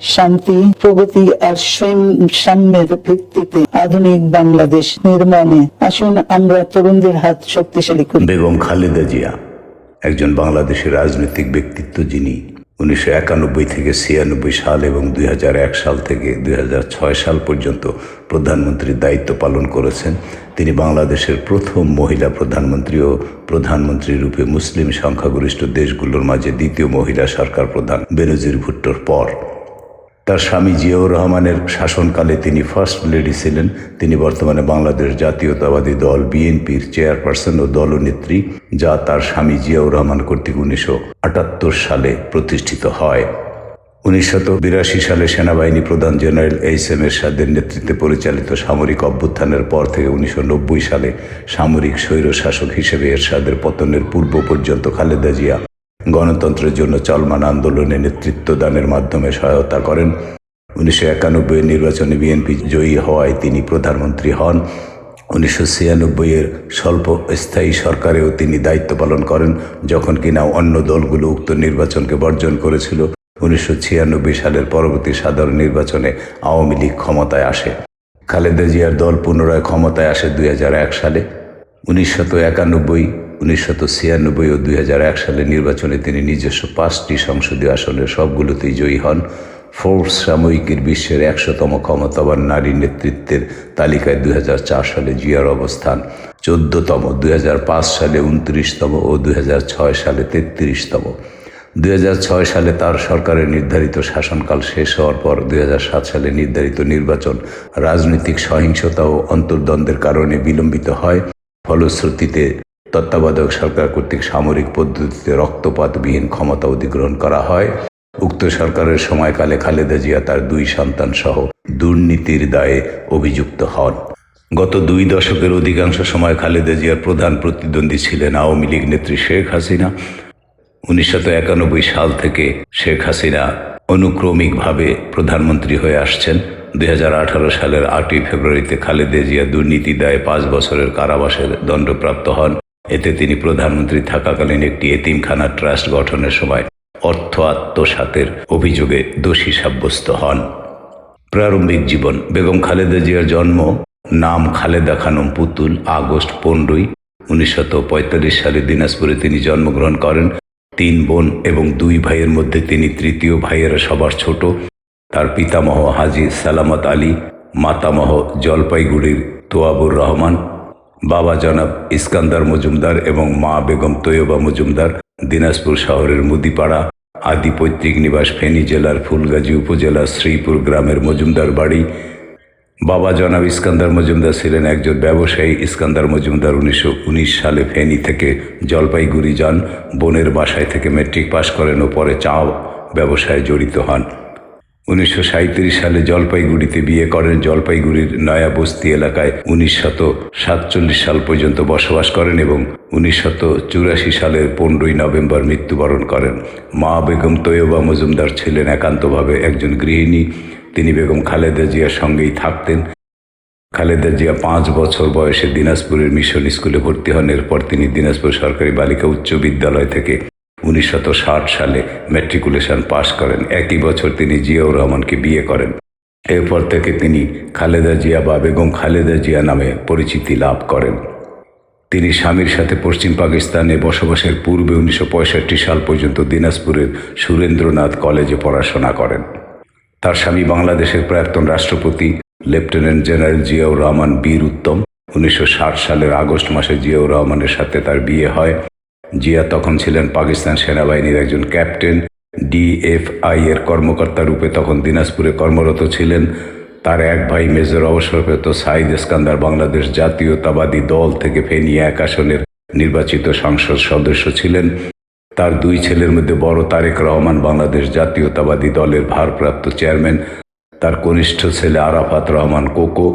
শান্তি, প্রগতি আর সাম্যের ভিত্তিতে আধুনিক বাংলাদেশ নির্মাণে আসুন আমরা তরুণদের হাত শক্তিশালী করি। বেগম খালেদা জিয়া একজন বাংলাদেশের রাজনৈতিক ব্যক্তিত্ব, যিনি 1991 থেকে 96 সাল এবং 2001 সাল থেকে 2006 সাল পর্যন্ত প্রধানমন্ত্রীর দায়িত্ব পালন করেছেন। তিনি বাংলাদেশের প্রথম মহিলা প্রধানমন্ত্রী ও প্রধানমন্ত্রী রূপে মুসলিম সংখ্যাগরিষ্ঠ দেশগুলোর মাঝে দ্বিতীয় মহিলা সরকার প্রধান বেনজির ভুট্টোর পর। তার স্বামী জিয়াউর রহমানের শাসনকালে তিনি ফার্স্ট লেডি ছিলেন। তিনি বর্তমানে বাংলাদেশ জাতীয়তাবাদী দল বিএনপির চেয়ারপারসন ও দলনেত্রী, যা তার স্বামী জিয়াউর রহমান কর্তৃক 1978 সালে প্রতিষ্ঠিত হয়। 1982 সালে সেনাবাহিনী প্রধান জেনারেল এইচ.এম. এরশাদের নেতৃত্বে পরিচালিত সামরিক অভ্যুত্থানের পর থেকে 1990 সালে সামরিক স্বৈরশাসক হিসেবে এরশাদের পতনের পূর্ব পর্যন্ত খালেদা জিয়া গণতন্ত্রের জন্য চলমান আন্দোলনে নেতৃত্ব দানের মাধ্যমে সহায়তা করেন। 1991 নির্বাচনে বিএনপি জয়ী হওয়ায় তিনি প্রধানমন্ত্রী হন। 1996 স্বল্প স্থায়ী সরকারেও তিনি দায়িত্ব পালন করেন, যখন কিনা অন্য দলগুলো উক্ত নির্বাচনকে বর্জন করেছিল। 1996 সালের পরবর্তী সাধারণ নির্বাচনে আওয়ামী লীগ ক্ষমতায় আসে। খালেদা জিয়ার দল পুনরায় ক্ষমতায় আসে 2001 সালে। 1991, 1996 ও 2001 সালের নির্বাচনে তিনি নিজস্ব 5টি সংসদীয় আসনের সবগুলোতেই জয়ী হন। ফোর্বস সাময়িকীর বিশ্বের 100তম ক্ষমতাবান নারী নেতৃত্বের তালিকায় 2004 সালে জিয়ার অবস্থান 14তম, 2005 সালে 29তম ও 2006 সালে 33তম। 2006 সালে তার সরকারের নির্ধারিত শাসনকাল শেষ হওয়ার পর 2007 সালে নির্ধারিত নির্বাচন রাজনৈতিক সহিংসতা ও অন্তর্দ্বন্দ্বের কারণে বিলম্বিত হয়। ফলশ্রুতিতে তত্ত্বাবধায়ক সরকার কর্তৃক সামরিক পদ্ধতিতে রক্তপাতবিহীন ক্ষমতা অধিগ্রহণ করা হয়। উক্ত সরকারের সময়কালে খালেদা জিয়া তার 2 সন্তান সহ দুর্নীতির দায়ে অভিযুক্ত হন। গত 2 দশকের অধিকাংশ সময় খালেদা জিয়ার প্রধান প্রতিদ্বন্দ্বী ছিলেন আওয়ামী লীগ নেত্রী শেখ হাসিনা। 1991 সাল থেকে শেখ হাসিনা অনুক্রমিকভাবে প্রধানমন্ত্রী হয়ে আসছেন। 2018 সালের 8ই ফেব্রুয়ারিতে খালেদা জিয়া দুর্নীতি দায়ে 5 বছরের কারাবাসের দণ্ডপ্রাপ্ত হন। এতে তিনি প্রধানমন্ত্রী থাকাকালীন একটি এতিমখানা ট্রাস্ট গঠনের সময় অর্থ আত্মসাতের অভিযোগে দোষী সাব্যস্ত হন। প্রারম্ভিক জীবন। বেগম খালেদা জিয়ার জন্ম, নাম খালেদা খানম পুতুল, আগস্ট 15, 1945 সালে দিনাজপুরে তিনি জন্মগ্রহণ করেন। 3 বোন এবং 2 ভাইয়ের মধ্যে তিনি তৃতীয়। ভাইয়েরা সবার ছোট। তার পিতামহ হাজী সালামত আলী, মাতামহ জলপাইগুড়ির তোয়াবুর রহমান, বাবা জনাব ইস্কান্দার মজুমদার এবং মা বেগম তৈয়বা মজুমদার দিনাজপুর শহরের মুদিপাড়া। আদি পৈতৃক নিবাস ফেনী জেলার ফুলগাজী উপজেলার শ্রীপুর গ্রামের মজুমদার বাড়ি। বাবা জনাব ইস্কান্দার মজুমদার ছিলেন একজন ব্যবসায়ী। ইস্কান্দার মজুমদার 1919 সালে ফেনী থেকে জলপাইগুড়ি যান। বোনের বাসায় থেকে ম্যাট্রিক পাশ করেন ও পরে চা ব্যবসায় জড়িত হন। 1937 সালে জলপাইগুড়িতে বিয়ে করেন। জলপাইগুড়ির নয়া বস্তি এলাকায় 1947 সাল পর্যন্ত বসবাস করেন এবং 1984 সালের 15ই নভেম্বর মৃত্যুবরণ করেন। মা বেগম তৈয়বা মজুমদার ছিলেন একান্তভাবে একজন গৃহিণী। তিনি বেগম খালেদা জিয়ার সঙ্গেই থাকতেন। খালেদা জিয়া 5 বছর বয়সে দিনাজপুরের মিশন স্কুলে ভর্তি হন। এরপর তিনি দিনাজপুর সরকারি বালিকা উচ্চ বিদ্যালয় থেকে 1960 সালে ম্যাট্রিকুলেশন পাশ করেন। একই বছর তিনি জিয়াউর রহমানকে বিয়ে করেন। এরপর থেকে তিনি খালেদা জিয়া বা বেগম খালেদা জিয়া নামে পরিচিতি লাভ করেন। তিনি স্বামীর সাথে পশ্চিম পাকিস্তানে বসবাসের পূর্বে 1965 সাল পর্যন্ত দিনাজপুরের সুরেন্দ্রনাথ কলেজে পড়াশোনা করেন। তার স্বামী বাংলাদেশের প্রাক্তন রাষ্ট্রপতি লেফটেন্যান্ট জেনারেল জিয়াউর রহমান বীর উত্তম। 1960 সালের আগস্ট মাসে জিয়াউর রহমানের সাথে তার বিয়ে হয়। জিয়া তখন ছিলেন পাকিস্তান সেনাবাহিনীর একজন ক্যাপ্টেন। ডিএফআই এর কর্মকর্তা রূপে তখন দিনাজপুরে কর্মরত ছিলেন। তার এক ভাই মেজর অবসরপ্রাপ্ত সাইদ ইস্কান্দার বাংলাদেশ জাতীয়তাবাদী দল থেকে ফেনী 1 আসনের নির্বাচিত সংসদ সদস্য ছিলেন। তার 2 ছেলের মধ্যে বড় তারেক রহমান বাংলাদেশ জাতীয়তাবাদী দলের ভারপ্রাপ্ত চেয়ারম্যান। তার কনিষ্ঠ ছেলে আরাফাত রহমান কোকো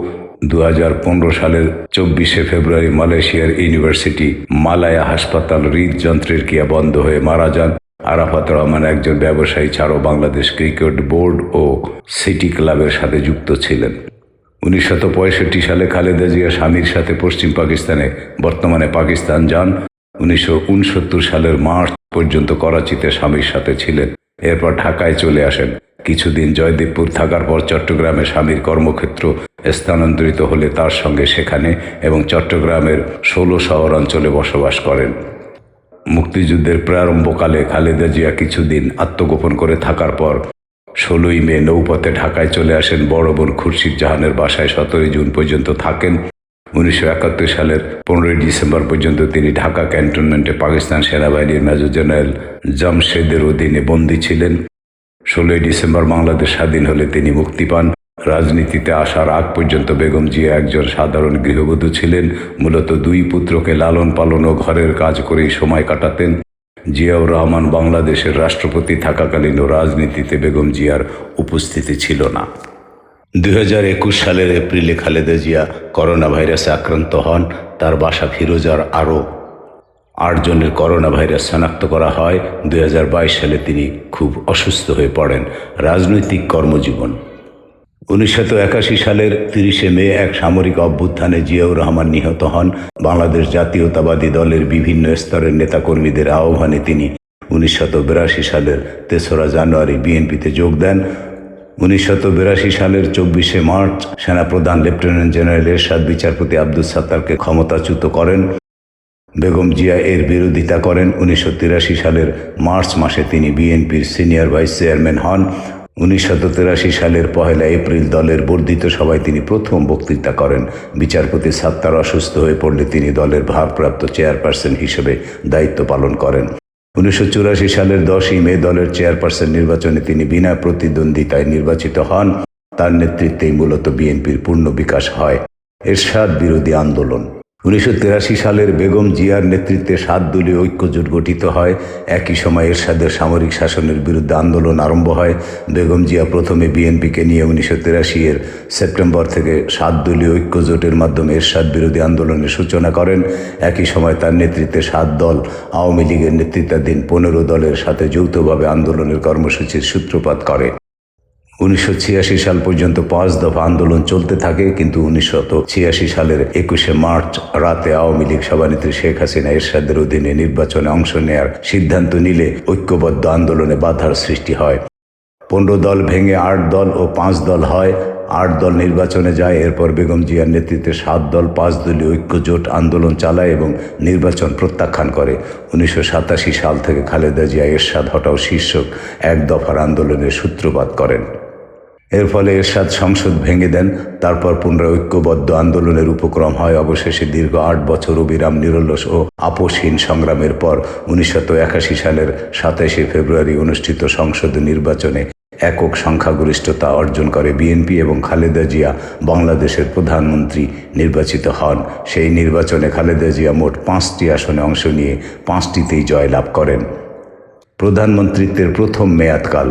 2015 সালের 24 ফেব্রুয়ারি মালয়েশিয়ার ইউনিভার্সিটি মালায়া হাসপাতাল হৃদযন্ত্রের ক্রিয়া বন্ধ হয়ে মারা যান। আরাফাত রহমান একজন ব্যবসায়ী ছাড়াও বাংলাদেশ ক্রিকেট বোর্ড ও সিটি ক্লাবের সাথে যুক্ত ছিলেন। 1965 সালে খালেদা জিয়া স্বামীর সাথে পশ্চিম পাকিস্তানে, বর্তমানে পাকিস্তান যান। 1969 সালের মার্চ পর্যন্ত করাচিতে স্বামীর সাথে ছিলেন। এরপর ঢাকায় চলে আসেন। কিছুদিন জয়দেবপুর থাকার পর চট্টগ্রামে স্বামীর কর্মক্ষেত্র স্থানান্তরিত হলে তার সঙ্গে সেখানে এবং চট্টগ্রামের ১৬ শহর অঞ্চলে বসবাস করেন। মুক্তিযুদ্ধের প্রারম্ভকালে খালেদা জিয়া কিছুদিন আত্মগোপন করে থাকার পর ১৬ই মে নৌপথে ঢাকায় চলে আসেন বড় বোন খুরশিদ জাহানের বাসায়। ১৭ই জুন পর্যন্ত থাকেন। ১৯৭১ সালের ১৫ই ডিসেম্বর পর্যন্ত তিনি ঢাকা ক্যান্টনমেন্টে পাকিস্তান সেনাবাহিনীর মেজর জেনারেল জামশেদের অধীনে বন্দী ছিলেন। ১৬ই ডিসেম্বর বাংলাদেশ স্বাধীন হলে তিনি মুক্তি পান। রাজনীতিতে আসার আগ পর্যন্ত বেগম জিয়া একজন সাধারণ গৃহবধূ ছিলেন। মূলত ২ পুত্রকে লালন পালন ও ঘরের কাজ করেই সময় কাটাতেন। জিয়াউর রহমান বাংলাদেশের রাষ্ট্রপতি থাকাকালীনও রাজনীতিতে বেগম জিয়ার উপস্থিতি ছিল না। ২০২১ সালের এপ্রিলে খালেদা জিয়া করোনা ভাইরাসে আক্রান্ত হন। তার বাসা ফিরোজার আরও ৮ জনের করোনা ভাইরাস শনাক্ত করা হয়। ২০২২ সালে তিনি খুব অসুস্থ হয়ে পড়েন। রাজনৈতিক কর্মজীবন। ১৯৮১ সালের ৩০শে মে এক সামরিক অভ্যুত্থানে জিয়াউর রহমান নিহত হন। বাংলাদেশ জাতীয়তাবাদী দলের বিভিন্ন স্তরের নেতাকর্মীদের আহ্বানে তিনি ১৯৮২ সালের ৩রা জানুয়ারি বিএনপিতে যোগ দেন। ১৯৮২ সালের ২৪শে মার্চ সেনাপ্রধান লেফটেন্যান্ট জেনারেল এরশাদ বিচারপতি আব্দুস সাত্তারকে ক্ষমতাচ্যুত করেন। বেগম জিয়া এর বিরোধিতা করেন। ১৯৮৩ সালের মার্চ মাসে তিনি বিএনপির সিনিয়র ভাইস চেয়ারম্যান হন। ১৯৮৩ সালের ১ এপ্রিল দলের বর্ধিত সভায় তিনি প্রথম বক্তৃতা করেন। বিচারপতি সাত্তার অসুস্থ হয়ে পড়লে তিনি দলের ভারপ্রাপ্ত চেয়ারপারসন হিসেবে দায়িত্ব পালন করেন। ১৯৮৪ সালের ১০ই মে দলের চেয়ারপারসন নির্বাচনে তিনি বিনা প্রতিদ্বন্দ্বিতায় নির্বাচিত হন। তার নেতৃত্বেই মূলত বিএনপির পূর্ণ বিকাশ হয়। এরশাদ বিরোধী আন্দোলন। ১৯৮৩ সালের বেগম জিয়ার নেতৃত্বে ৭ দলীয় ঐক্যজোট গঠিত হয়। একই সময় এরশাদের সামরিক শাসনের বিরুদ্ধে আন্দোলন আরম্ভ হয়। বেগম জিয়া প্রথমে বিএনপিকে নিয়ে ১৯৮৩ এর সেপ্টেম্বর থেকে ৭ দলীয় ঐক্যজোটের মাধ্যমে এরশাদ বিরোধী আন্দোলনের সূচনা করেন। একই সময় তার নেতৃত্বে ৭ দল আওয়ামী লীগের নেতৃত্বাধীন ১৫ দলের সাথে যৌথভাবে আন্দোলনের কর্মসূচির সূত্রপাত করে। ১৯৮৬ সাল পর্যন্ত ৫ দফা আন্দোলন চলতে থাকে, কিন্তু ১৯৮৬ সালের ২১শে মার্চ রাতে আওয়ামী লীগ সভানেত্রী শেখ হাসিনা এরশাদের অধীনে নির্বাচনে অংশ নেয়ার সিদ্ধান্ত নিলে ঐক্যবদ্ধ আন্দোলনে বাধার সৃষ্টি হয়। ১৫ দল ভেঙে ৮ দল ও ৫ দল হয়। ৮ দল নির্বাচনে যায়। এরপর বেগম জিয়ার নেতৃত্বে ৭ দল ৫ দলীয় ঐক্যজোট আন্দোলন চালায় এবং নির্বাচন প্রত্যাখ্যান করে। ১৯৮৭ সাল থেকে খালেদা জিয়া এরশাদ হটাও শীর্ষক ১ দফার আন্দোলনের সূত্রপাত করেন। এর ফলে এরশাদ সংসদ ভেঙে দেন। তারপর পুনরায় ঐক্যবদ্ধ আন্দোলনের উপক্রম হয়। অবশেষে দীর্ঘ ৮ বছর অবিরাম নিরলস ও আপোষহীন সংগ্রামের পর ১৯৮১ সালের ২৭শে ফেব্রুয়ারি অনুষ্ঠিত সংসদ নির্বাচনে একক সংখ্যাগরিষ্ঠতা অর্জন করে বিএনপি এবং খালেদা জিয়া বাংলাদেশের প্রধানমন্ত্রী নির্বাচিত হন। সেই নির্বাচনে খালেদা জিয়া মোট ৫টি আসনে অংশ নিয়ে ৫টিতেই জয়লাভ করেন। প্রধানমন্ত্রিত্বের প্রথম মেয়াদকাল।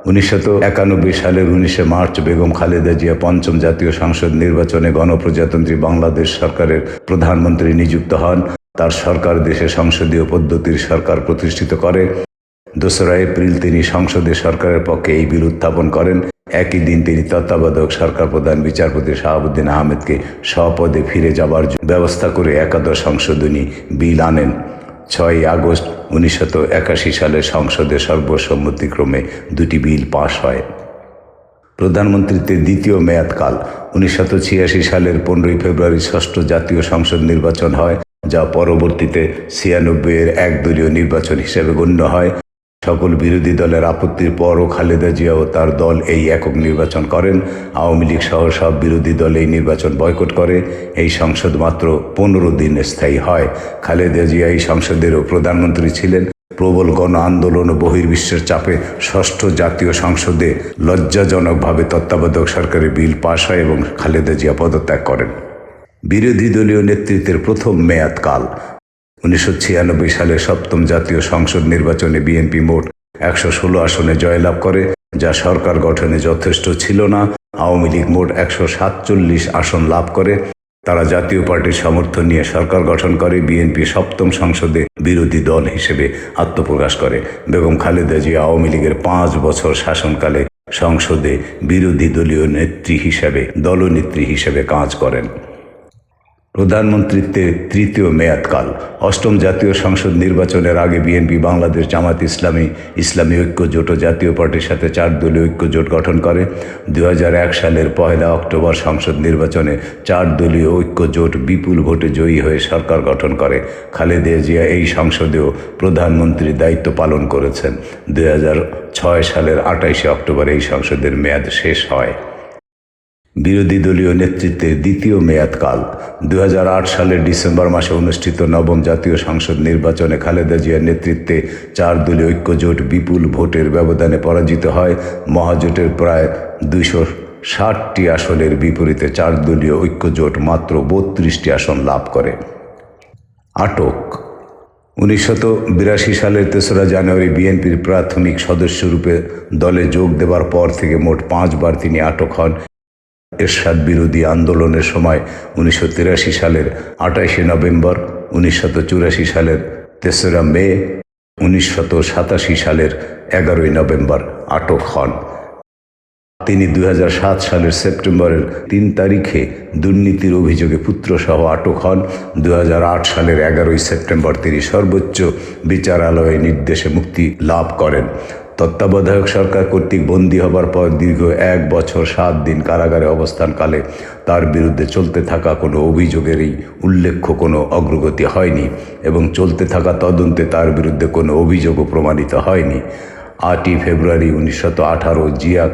১৯৯১ সালের ১৯শে মার্চ বেগম খালেদা জিয়া পঞ্চম জাতীয় সংসদ নির্বাচনে গণপ্রজাতন্ত্রী বাংলাদেশ সরকারের প্রধানমন্ত্রী নিযুক্ত হন। তার সরকার দেশে সংসদীয় পদ্ধতির সরকার প্রতিষ্ঠিত করে। ২রা এপ্রিল তিনি সংসদে সরকারের পক্ষে এই বিল উত্থাপন করেন। একই দিন তিনি তত্ত্বাবধায়ক সরকার প্রধান বিচারপতি শাহাবুদ্দিন আহমেদকে স্বপদে ফিরে যাবার ব্যবস্থা করে একাদশ সংশোধনী বিল আনেন। ৬ই আগস্ট ১৯৮১ সালে সংসদে সর্বসম্মতিক্রমে ২টি বিল পাশ হয়। প্রধানমন্ত্রীত্বের দ্বিতীয় মেয়াদকাল। ১৯৮৬ সালের ১৫ই ফেব্রুয়ারি ষষ্ঠ জাতীয় সংসদ নির্বাচন হয়, যা পরবর্তীতে ৯৬-এর একদলীয় নির্বাচন হিসেবে গণ্য হয়। সকল বিরোধী দলের আপত্তির পরও খালেদা জিয়া ও তার দল এই একক নির্বাচন করেন। আওয়ামী লীগ সহ সব বিরোধী দল এই নির্বাচন বয়কট করে। এই সংসদ মাত্র ১৫ দিন স্থায়ী হয়। খালেদা জিয়া এই সংসদেরও প্রধানমন্ত্রী ছিলেন। প্রবল গণ আন্দোলন ও বহির্বিশ্বের চাপে ষষ্ঠ জাতীয় সংসদে লজ্জাজনকভাবে তত্ত্বাবধায়ক সরকারের বিল পাশ হয় এবং খালেদা জিয়া পদত্যাগ করেন। বিরোধী দলীয় নেতৃত্বের প্রথম মেয়াদকাল। ১৯৯৬ সালের সপ্তম জাতীয় সংসদ নির্বাচনে বিএনপি মোট ১১৬ আসনে জয়লাভ করে, যা সরকার গঠনে যথেষ্ট ছিল না। আওয়ামী লীগ মোট ১৪৭ আসন লাভ করে। তারা জাতীয় পার্টির সমর্থন নিয়ে সরকার গঠন করে। বিএনপি সপ্তম সংসদে বিরোধী দল হিসেবে আত্মপ্রকাশ করে। বেগম খালেদা জিয়া আওয়ামী লীগের ৫ বছর শাসনকালে সংসদে বিরোধী দলীয় নেত্রী হিসেবে দলনেত্রী হিসেবে কাজ করেন। প্রধানমন্ত্রীত্বের তৃতীয় মেয়াদকাল। অষ্টম জাতীয় সংসদ নির্বাচনের আগে বিএনপি বাংলাদেশ জামাত ইসলামী, ইসলামী ঐক্য জোট ও জাতীয় পার্টির সাথে 4 দলীয় ঐক্য জোট গঠন করে। 2001 সালের 1 অক্টোবর সংসদ নির্বাচনে 4 দলীয় ঐক্য জোট বিপুল ভোটে জয়ী হয়ে সরকার গঠন করে। খালেদা জিয়া এই সংসদেও প্রধানমন্ত্রীর দায়িত্ব পালন করেছেন। 2006 সালের 28 অক্টোবর এই সংসদের মেয়াদ শেষ হয়। বিরোধী দলীয় নেতৃত্বের দ্বিতীয় মেয়াদকাল। 2008 সালের ডিসেম্বর মাসে অনুষ্ঠিত নবম জাতীয় সংসদ নির্বাচনে খালেদা জিয়ার নেতৃত্বে 4 দলীয় ঐক্য জোট বিপুল ভোটের ব্যবধানে পরাজিত হয়। মহাজোটের প্রায় 260টি আসনের বিপরীতে 4 দলীয় ঐক্য জোট মাত্র 32টি আসন লাভ করে। আটক। 1982 সালের 3রা জানুয়ারি বিএনপির প্রাথমিক সদস্যরূপে দলে যোগ দেওয়ার পর থেকে মোট 5 বার তিনি আটক হন। এরশাদ বিরোধী আন্দোলনের সময় 1983 সালের 28 নভেম্বর, 1984 সালের 3রা মে, 1987 সালের 11 নভেম্বর আটক হন। তিনি 2007 সালের সেপ্টেম্বরের 3 তারিখে দুর্নীতির অভিযোগে পুত্রসহ আটক হন। 2008 সালের 11 সেপ্টেম্বর তিনি সর্বোচ্চ বিচারালয়ের নির্দেশে মুক্তি লাভ করেন। তত্ত্বাবধায়ক সরকার কর্তৃক বন্দী হবার পর দীর্ঘ 1 বছর 7 দিন কারাগারে অবস্থানকালে তার বিরুদ্ধে চলতে থাকা কোনো অভিযোগেরই উল্লেখ্য কোনো অগ্রগতি হয়নি এবং চলতে থাকা তদন্তে তার বিরুদ্ধে কোনো অভিযোগও প্রমাণিত হয়নি। 8 ফেব্রুয়ারি 1918 জিয়া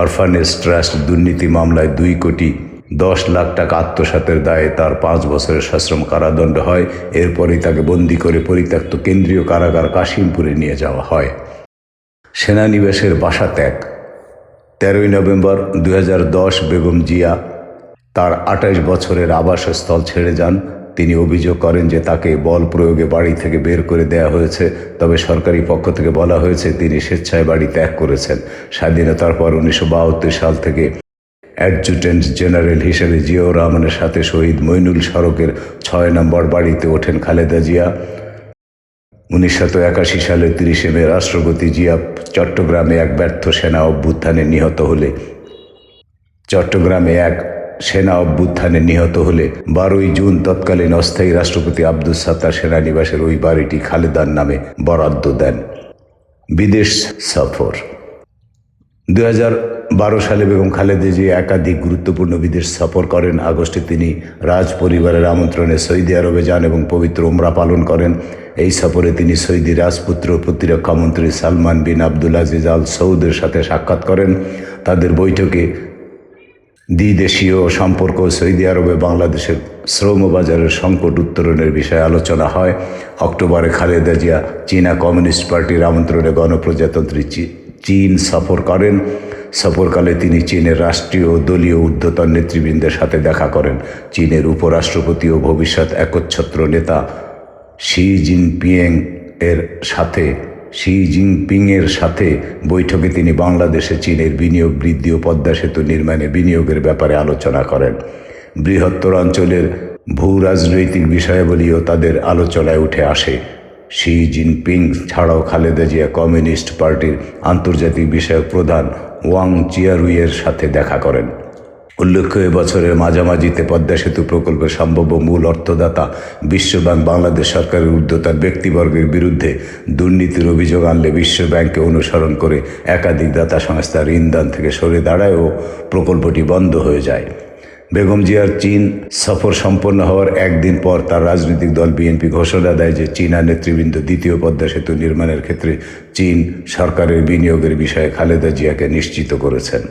অরফানেজ ট্রাস্ট দুর্নীতি মামলায় 2,10 লাখ টাকা আত্মসাতের দায়ে তার 5 বছরের সশ্রম কারাদণ্ড হয়। এরপরই তাকে বন্দী করে পরিত্যক্ত কেন্দ্রীয় কারাগার কাশিমপুরে নিয়ে যাওয়া হয়। সেনানিবাসের বাসা ত্যাগ। 13 নভেম্বর 2010 বেগম জিয়া তার 28 বছরের আবাসস্থল ছেড়ে যান। তিনি অভিযোগ করেন যে তাকে বল প্রয়োগে বাড়ি থেকে বের করে দেওয়া হয়েছে, তবে সরকারি পক্ষ থেকে বলা হয়েছে তিনি স্বেচ্ছায় বাড়ি ত্যাগ করেছেন। স্বাধীনতার পর 1972 সাল থেকে অ্যাডজুটেন্ট জেনারেল হিসেবে জিয়াউর রহমানের সাথে শহীদ মইনুল সড়কের 6 নম্বর বাড়িতে ওঠেন খালেদা জিয়া। 1981 সালের 30 মে রাষ্ট্রপতি জিয়া চট্টগ্রামে এক ব্যর্থ সেনা অভ্যুত্থানে নিহত হলে 12 জুন তৎকালীন অস্থায়ী রাষ্ট্রপতি আব্দুস সাত্তার সেনানিবাসের ওই বাড়িটি খালেদার নামে বরাদ্দ দেন। বিদেশ সফর। 2012 সালে বেগম খালেদা জিয়া একাধিক গুরুত্বপূর্ণ বিদেশ সফর করেন। আগস্টে তিনি রাজ পরিবারের আমন্ত্রণে সৌদি আরবে যান এবং পবিত্র উমরা পালন করেন। এই সফরে তিনি সৌদি রাজপুত্র প্রতিরক্ষা মন্ত্রী সালমান বিন আব্দুল আজিজ আল সৌদের সাথে সাক্ষাৎ করেন। তাদের বৈঠকে দ্বিদেশীয় সম্পর্ক, সৌদি আরবে বাংলাদেশের শ্রম বাজারের সংকট উত্তরণের বিষয়ে আলোচনা হয়। অক্টোবরে খালেদা জিয়া চীনা কমিউনিস্ট পার্টির আমন্ত্রণে গণপ্রজাতন্ত্রী চীন সফর করেন। সফরকালে তিনি চীনের রাষ্ট্রীয় ও দলীয় ঊর্ধ্বতন নেতৃবৃন্দের সাথে দেখা করেন। চীনের উপরাষ্ট্রপতি ও ভবিষ্যৎ একচ্ছত্র নেতা শি জিনপিংয়ের সাথে বৈঠকে তিনি বাংলাদেশে চীনের বিনিয়োগ বৃদ্ধি ও পদ্মা সেতু নির্মাণে বিনিয়োগের ব্যাপারে আলোচনা করেন। বৃহত্তর অঞ্চলের ভূ রাজনৈতিক বিষয়াবলীও তাদের আলোচনায় উঠে আসে। শি জিনপিং ছাড়াও খালেদা জিয়া কমিউনিস্ট পার্টির আন্তর্জাতিক বিষয়ক প্রধান ওয়াং চিয়ারুইয়ের সাথে দেখা করেন। উল্লেখ্য, এবছরের মাঝামাঝিতে পদ্মা সেতু প্রকল্পের সম্ভাব্য মূল অর্থদাতা বিশ্বব্যাংক বাংলাদেশ সরকারের ঊর্ধ্বতন ব্যক্তিবর্গের বিরুদ্ধে দুর্নীতির অভিযোগ আনলে বিশ্বব্যাংককে অনুসরণ করে একাধিক দাতা সংস্থা ঋণদান থেকে সরে দাঁড়ায় ও প্রকল্পটি বন্ধ হয়ে যায়। বেগম জিয়ার চীন সফর সম্পন্ন হওয়ার একদিন পর তার রাজনৈতিক দল বিএনপি ঘোষণা দেয় যে চীনা নেতৃবৃন্দ দ্বিতীয় পদ্মা সেতু নির্মাণের ক্ষেত্রে চীন সরকারের বিনিয়োগের বিষয়ে খালেদা জিয়াকে নিশ্চিত করেছেন।